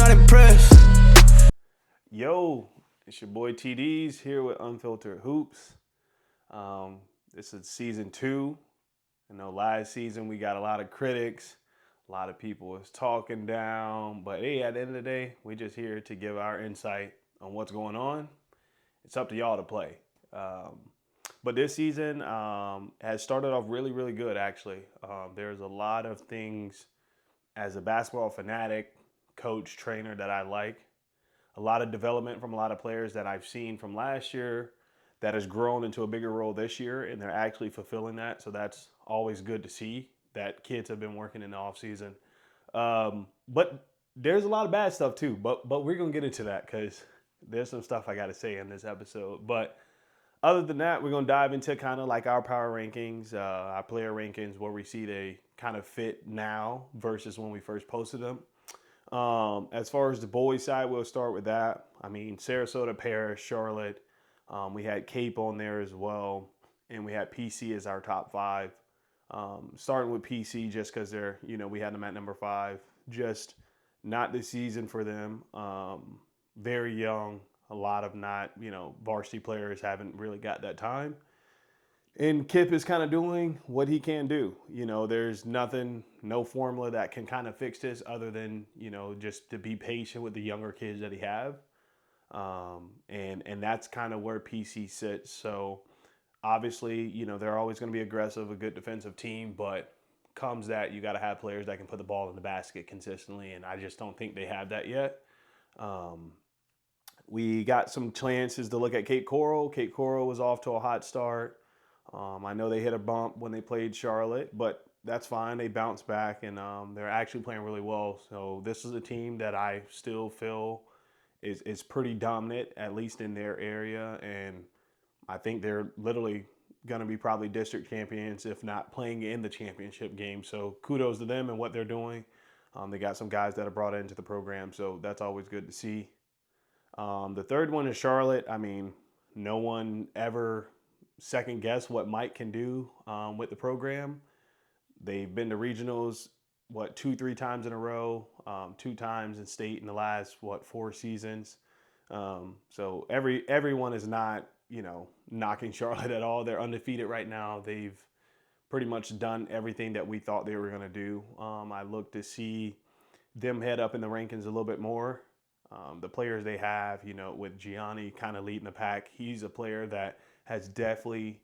not impressed. Yo, it's your boy TD's here with Unfiltered Hoops. This is season 2. I know last season we got a lot of critics, a lot of people was talking down, but hey, at the end of the day, we just here to give our insight on what's going on. It's up to y'all to play. But this season has started off really, really good, actually. There's a lot of things as a basketball fanatic, coach, trainer that I like. A lot of development from a lot of players that I've seen from last year that has grown into a bigger role this year, and they're actually fulfilling that. So that's always good to see that kids have been working in the offseason. But there's a lot of bad stuff too. But we're gonna get into that because there's some stuff I got to say in this episode. But other than that, we're gonna dive into kind of like our power rankings, our player rankings, where we see they kind of fit now versus when we first posted them. As far as the boys side, we'll start with that. I mean, Sarasota, Paris, Charlotte. We had Cape on there as well, and we had PC as our top 5. Starting with PC just because we had them at number 5. Just not the season for them. Very young. A lot of not, varsity players haven't really got that time. And Kip is kind of doing what he can do. There's nothing, no formula that can kind of fix this other than, just to be patient with the younger kids that he have. And that's kind of where PC sits. So obviously, they're always going to be aggressive, a good defensive team, but comes that you got to have players that can put the ball in the basket consistently. And I just don't think they have that yet. We got some chances to look at Cape Coral. Cape Coral was off to a hot start. I know they hit a bump when they played Charlotte, but that's fine. They bounced back, and they're actually playing really well. So this is a team that I still feel is pretty dominant, at least in their area. And I think they're literally going to be probably district champions, if not playing in the championship game. So kudos to them and what they're doing. They got some guys that are brought into the program, so that's always good to see. The third one is Charlotte. I mean, no one ever second guess what Mike can do with the program. They've been to regionals, 2, 3 times in a row, 2 times in state in the last 4 seasons. So everyone is not knocking Charlotte at all. They're undefeated right now. They've pretty much done everything that we thought they were going to do. I look to see them head up in the rankings a little bit more. The players they have, with Gianni kind of leading the pack, he's a player that has definitely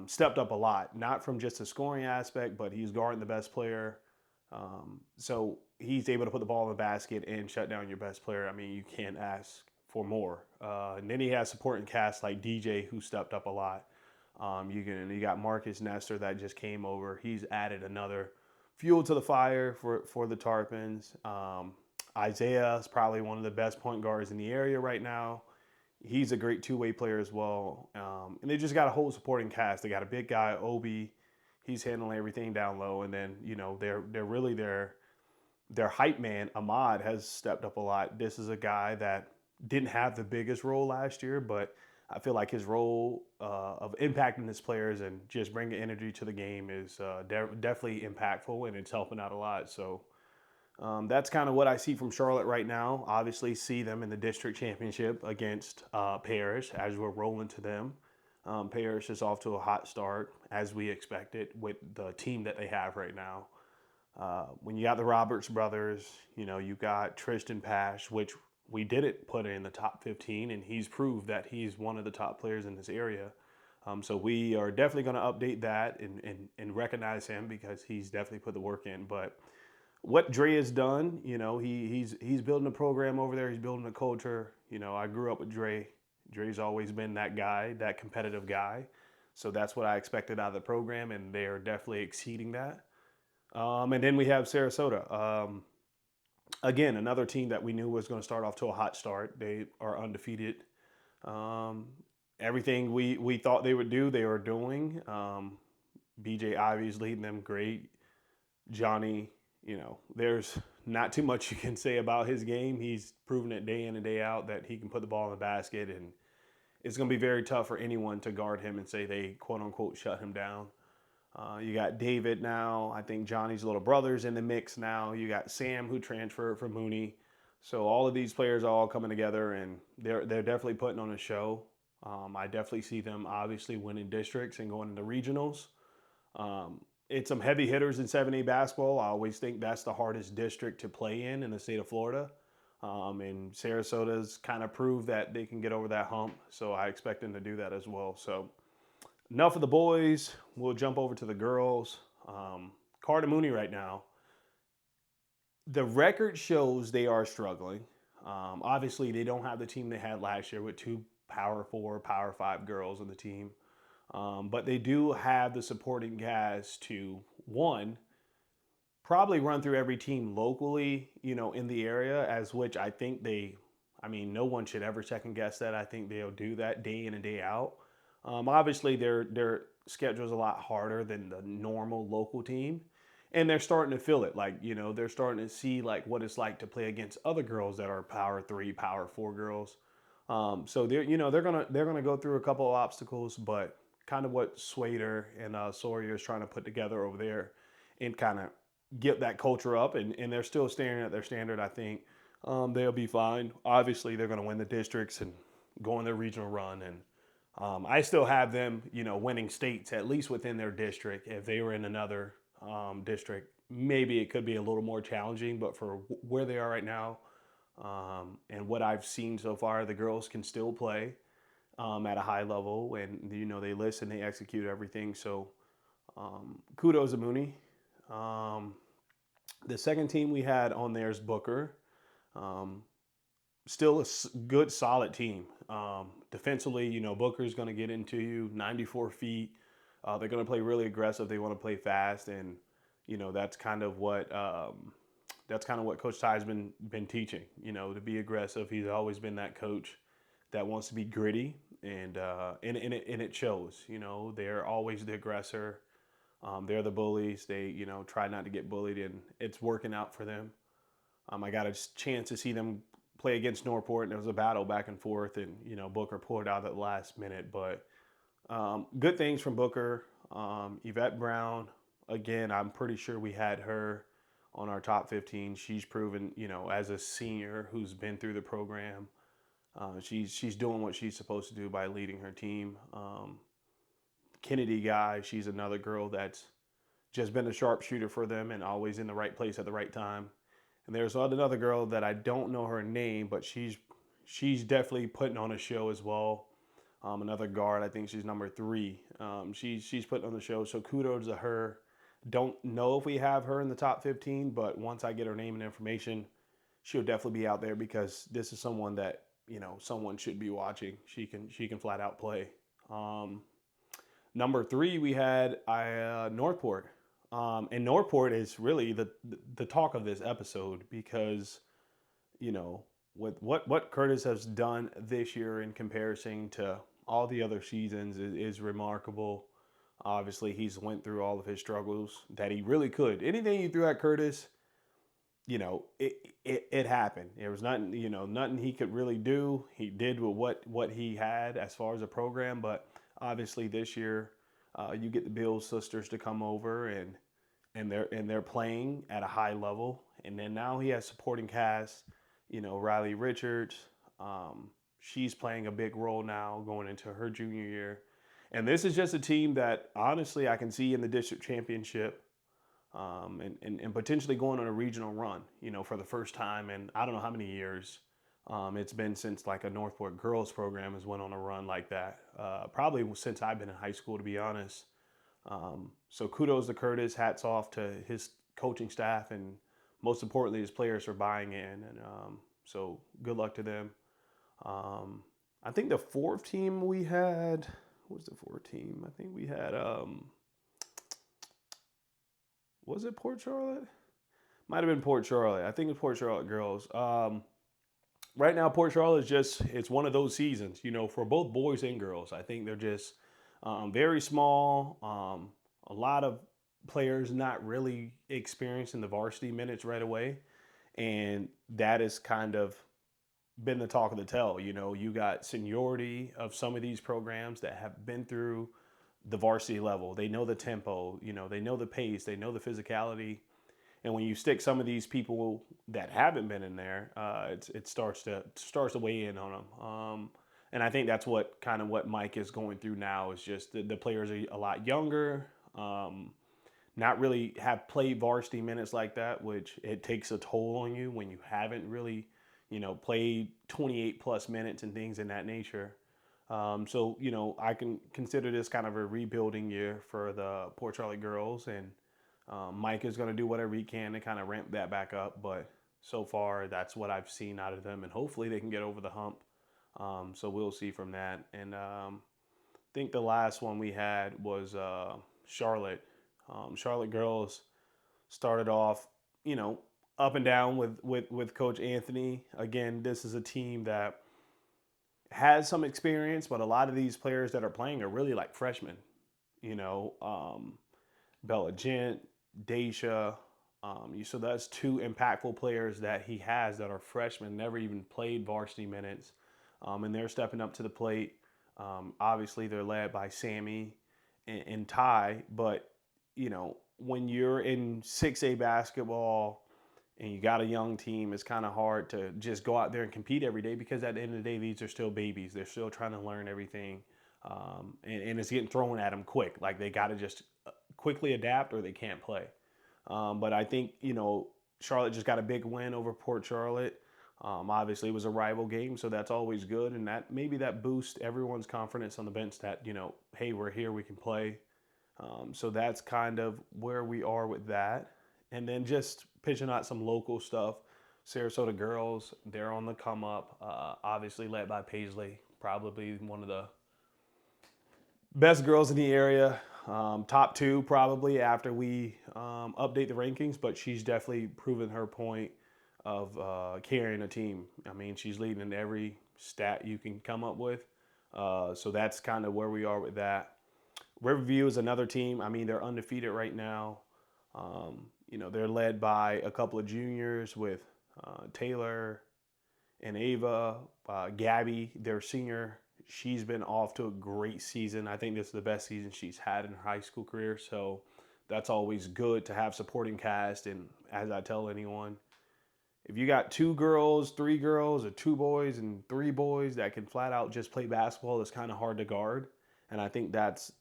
stepped up a lot, not from just a scoring aspect, but he's guarding the best player. So he's able to put the ball in the basket and shut down your best player. I mean, you can't ask for more. And then he has supporting cast like DJ, who stepped up a lot. You got Marcus Nestor that just came over. He's added another fuel to the fire for the Tarpons. Isaiah is probably one of the best point guards in the area right now. He's a great two-way player as well. And they just got a whole supporting cast. They got a big guy, Obi. He's handling everything down low. And then, they're really their hype man, Ahmad, has stepped up a lot. This is a guy that didn't have the biggest role last year, but I feel like his role of impacting his players and just bringing energy to the game is definitely impactful, and it's helping out a lot. So that's kind of what I see from Charlotte right now. Obviously, see them in the district championship against Parrish as we're rolling to them. Parrish is off to a hot start, as we expected, with the team that they have right now. When you got the Roberts brothers, you got Tristan Pash, which we didn't put in the top 15, and he's proved that he's one of the top players in this area. So we are definitely going to update that and recognize him because he's definitely put the work in. But what Dre has done, he's building a program over there. He's building a culture. I grew up with Dre. Dre's always been that guy, that competitive guy. So that's what I expected out of the program, and they are definitely exceeding that. And then we have Sarasota. Again, another team that we knew was going to start off to a hot start. They are undefeated. Everything we thought they would do, they are doing. BJ Ivy's leading them great. Johnny, there's not too much you can say about his game. He's proven it day in and day out that he can put the ball in the basket, and it's going to be very tough for anyone to guard him and say they quote unquote shut him down. You got David now. I think Johnny's little brother's in the mix now. You got Sam, who transferred from Mooney. So all of these players are all coming together, and they're definitely putting on a show. I definitely see them obviously winning districts and going into regionals. Um, it's some heavy hitters in 7A basketball. I always think that's the hardest district to play in the state of Florida. And Sarasota's kind of proved that they can get over that hump. So I expect them to do that as well. So enough of the boys. We'll jump over to the girls. Carter Mooney right now. The record shows they are struggling. Obviously, they don't have the team they had last year with two Power Four, Power Five girls on the team. But they do have the supporting cast to, one, probably run through every team locally, in the area, as which I mean, no one should ever second guess that. I think they'll do that day in and day out. Obviously, their schedule is a lot harder than the normal local team, and they're starting to feel it. Like, they're starting to see like what it's like to play against other girls that are Power Three, Power Four girls. So they're gonna go through a couple of obstacles, but kind of what Swader and Sawyer is trying to put together over there, and kind of get that culture up, and they're still staring at their standard. I think they'll be fine. Obviously, they're going to win the districts and go on their regional run, and I still have them, winning states at least within their district. If they were in another district, maybe it could be a little more challenging. But for where they are right now, and what I've seen so far, the girls can still play at a high level, and they listen, they execute everything. So kudos to Mooney. Um, the second team we had on there is Booker. Um, Still a good, solid team. Defensively, Booker's going to get into you, 94 feet. They're going to play really aggressive. They want to play fast, and that's kind of what Coach Ty's been teaching. To be aggressive. He's always been that coach that wants to be gritty, and it shows. They're always the aggressor. They're the bullies. They try not to get bullied, and it's working out for them. I got a chance to see them play against Northport, and there was a battle back and forth, and Booker pulled out at the last minute. But good things from Booker. Yvette Brown, again, I'm pretty sure we had her on our top 15. She's proven, as a senior who's been through the program, she's doing what she's supposed to do by leading her team. Kennedy Guy, she's another girl that's just been a sharpshooter for them and always in the right place at the right time. And there's another girl that I don't know her name, but she's definitely putting on a show as well. Another guard, I think she's number 3. She's putting on the show, so kudos to her. Don't know if we have her in the top 15, but once I get her name and information, she'll definitely be out there, because this is someone that someone should be watching. She can flat out play. Number 3, we had Northport. And Northport is really the talk of this episode, because, with what Curtis has done this year in comparison to all the other seasons is remarkable. Obviously, he's went through all of his struggles that he really could. Anything you threw at Curtis, it happened. There was nothing he could really do. He did with what he had as far as a program, but obviously this year, you get the Bills sisters to come over, and they're playing at a high level. And then now he has supporting cast, Riley Richards. She's playing a big role now going into her junior year. And this is just a team that honestly I can see in the district championship, and potentially going on a regional run, for the first time in I don't know how many years. It's been since like a Northport girls program has went on a run like that. Probably since I've been in high school, to be honest. So kudos to Curtis. Hats off to his coaching staff, and most importantly, his players for buying in. And so good luck to them. I think the 4th team we had, what was the 4th team? I think we had, was it Port Charlotte? Might have been Port Charlotte. I think it's Port Charlotte girls. Right now, Port Charlotte it's one of those seasons, for both boys and girls. I think they're just very small. A lot of players not really experiencing the varsity minutes right away. And that has kind of been the talk of the tell. You got seniority of some of these programs that have been through the varsity level. They know the tempo, they know the pace, they know the physicality. And when you stick some of these people that haven't been in there, it starts to weigh in on them. And I think that's what Mike is going through now is just the players are a lot younger, not really have played varsity minutes like that, which it takes a toll on you when you haven't really, played 28 plus minutes and things in that nature. So, I can consider this kind of a rebuilding year for the Port Charlotte girls, and Mike is going to do whatever he can to kind of ramp that back up. But so far, that's what I've seen out of them, and hopefully they can get over the hump. So we'll see from that. And I think the last one we had was Charlotte. Charlotte girls started off, you know, up and down with Coach Anthony. Again, this is a team that has some experience, but a lot of these players that are playing are really like freshmen. You know, Bella Gent, Daisha. So that's two impactful players that he has that are freshmen, never even played varsity minutes, and they're stepping up to the plate. Obviously, they're led by Sammy and Ty, but when you're in 6A basketball and you got a young team, it's kind of hard to just go out there and compete every day because at the end of the day, these are still babies. They're still trying to learn everything, and it's getting thrown at them quick. Like they got to just quickly adapt or they can't play. But I think, Charlotte just got a big win over Port Charlotte. Obviously, it was a rival game, so that's always good. And that boosts everyone's confidence on the bench that, hey, we're here, we can play. So that's kind of where we are with that. And then just pitching out some local stuff. Sarasota girls, they're on the come up, obviously led by Paisley, probably one of the best girls in the area. Top two probably after we update the rankings, but she's definitely proven her point of carrying a team. I mean, she's leading in every stat you can come up with. So that's kind of where we are with that. Riverview is another team. I mean, they're undefeated right now. They're led by a couple of juniors with Taylor and Ava. Gabby, their senior, she's been off to a great season. I think this is the best season she's had in her high school career. So that's always good to have supporting cast. And as I tell anyone, if you got 2 girls, 3 girls, or 2 boys and 3 boys that can flat out just play basketball, it's kind of hard to guard. And I think that's,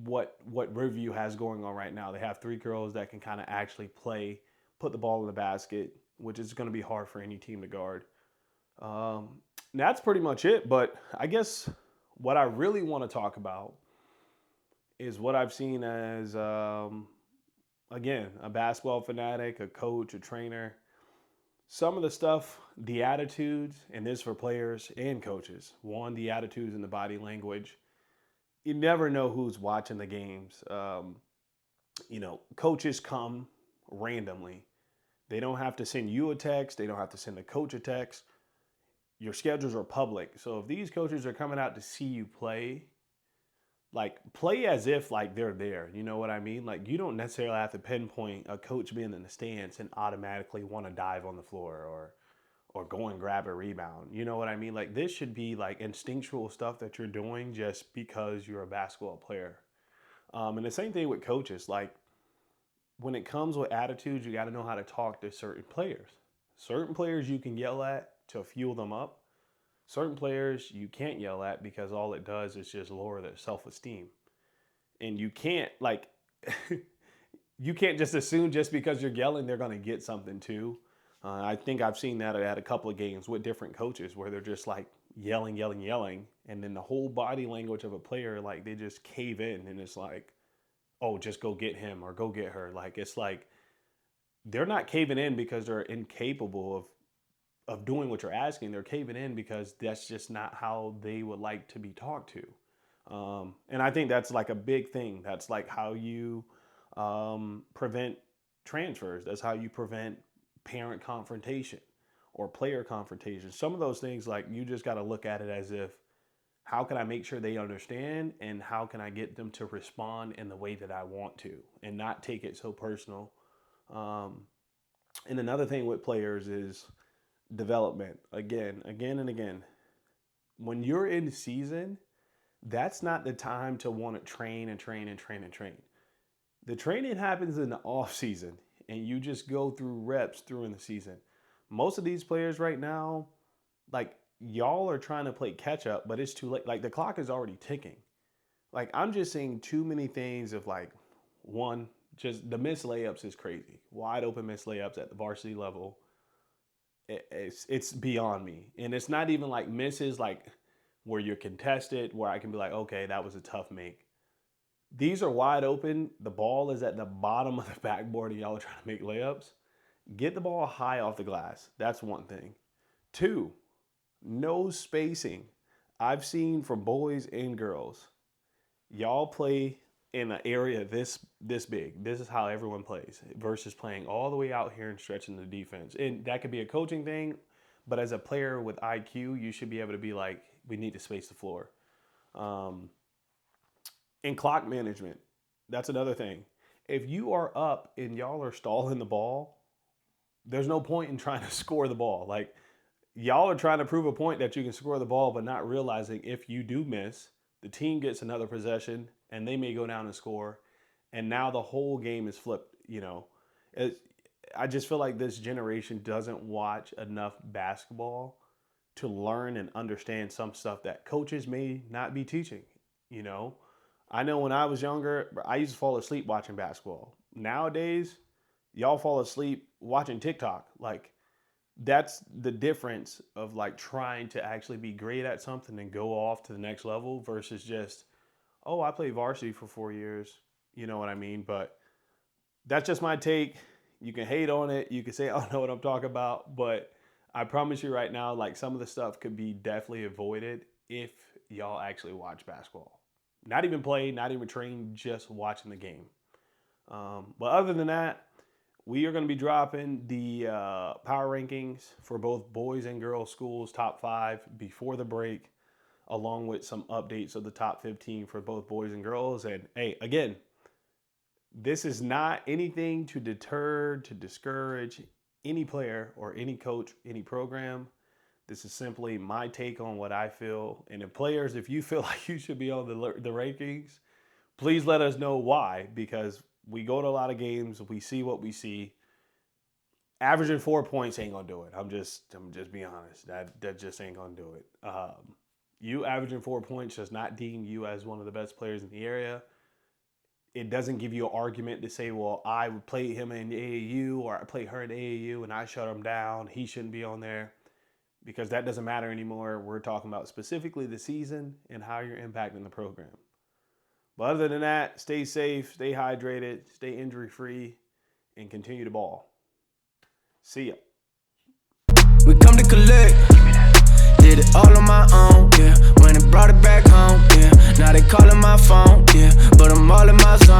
what Riverview has going on right now. They have 3 girls that can kind of actually play, put the ball in the basket, which is going to be hard for any team to guard. That's pretty much it. But I guess what I really want to talk about is what I've seen as, again, a basketball fanatic, a coach, a trainer. Some of the stuff, the attitudes, and this for players and coaches. One, the attitudes and the body language. You never know who's watching the games. Coaches come randomly. They don't have to send you a text. They don't have to send the coach a text. Your schedules are public. So if these coaches are coming out to see you play, play as if they're there. You know what I mean? You don't necessarily have to pinpoint a coach being in the stands and automatically want to dive on the floor or go and grab a rebound. You know what I mean? This should be instinctual stuff that you're doing just because you're a basketball player. And the same thing with coaches. When it comes with attitudes, you got to know how to talk to certain players. Certain players you can yell at to fuel them up. Certain players you can't yell at because all it does is just lower their self-esteem. And you can't you can't just assume just because you're yelling they're going to get something too. I think I've seen that at a couple of games with different coaches where they're just yelling, and then the whole body language of a player, they just cave in, and it's oh, just go get him or go get her. It's they're not caving in because they're incapable of doing what you're asking. They're caving in because that's just not how they would like to be talked to. And I think that's a big thing. That's how you prevent transfers. That's how you prevent parent confrontation or player confrontation. Some of those things, you just got to look at it as if, how can I make sure they understand and how can I get them to respond in the way that I want to and not take it so personal. And another thing with players is development. Again and again. When you're in season, that's not the time to want to train. The training happens in the off season. and you just go through reps through in the season. Most of these players right now, like, y'all are trying to play catch up, but it's too late. Like, the clock is already ticking. Like, I'm just seeing too many things of, like, one, just the missed layups is crazy. Wide open missed layups at the varsity level. It's beyond me. And it's not even like misses like where you're contested, where I can be like, okay, that was a tough make. These are wide open. The ball is at the bottom of the backboard and y'all are trying to make layups. Get the ball high off the glass. That's one thing. Two, no spacing. I've seen from boys and girls, y'all play in an area this big. This is how everyone plays versus playing all the way out here and stretching the defense. And that could be a coaching thing, but as a player with IQ, you should be able to be like, we need to space the floor. And clock management, that's another thing. If you are up and y'all are stalling the ball, there's no point in trying to score the ball. Like, y'all are trying to prove a point that you can score the ball, but not realizing if you do miss, the team gets another possession and they may go down and score. And now the whole game is flipped, you know. I just feel like this generation doesn't watch enough basketball to learn and understand some stuff that coaches may not be teaching, you know. I know when I was younger, I used to fall asleep watching basketball. Nowadays, y'all fall asleep watching TikTok. Like, that's the difference of like trying to actually be great at something and go off to the next level versus just, oh, I played varsity for 4 years. You know what I mean? But that's just my take. You can hate on it. You can say, I don't know what I'm talking about. But I promise you right now, like, some of the stuff could be definitely avoided if y'all actually watch basketball. Not even play, not even train, just watching the game. But other than that, we are going to be dropping the power rankings for both boys and girls schools, top 5, before the break, along with some updates of the top 15 for both boys and girls. And hey, again, this is not anything to deter, to discourage any player or any coach, any program. This is simply my take on what I feel. And if you feel like you should be on the rankings, please let us know why, because we go to a lot of games, we see what we see. Averaging 4 points ain't gonna do it. I'm just being honest. That just ain't gonna do it. You averaging 4 points does not deem you as one of the best players in the area. It doesn't give you an argument to say, well, I would play him in AAU or I play her in AAU and I shut him down. He shouldn't be on there, because that doesn't matter anymore. We're talking about specifically the season and how you're impacting the program. But other than that, stay safe, stay hydrated, stay injury-free, and continue to ball. See ya. We come to collect. Did it all on my own, yeah. When it brought it back home, yeah. Now they calling my phone, yeah. But I'm all in my zone.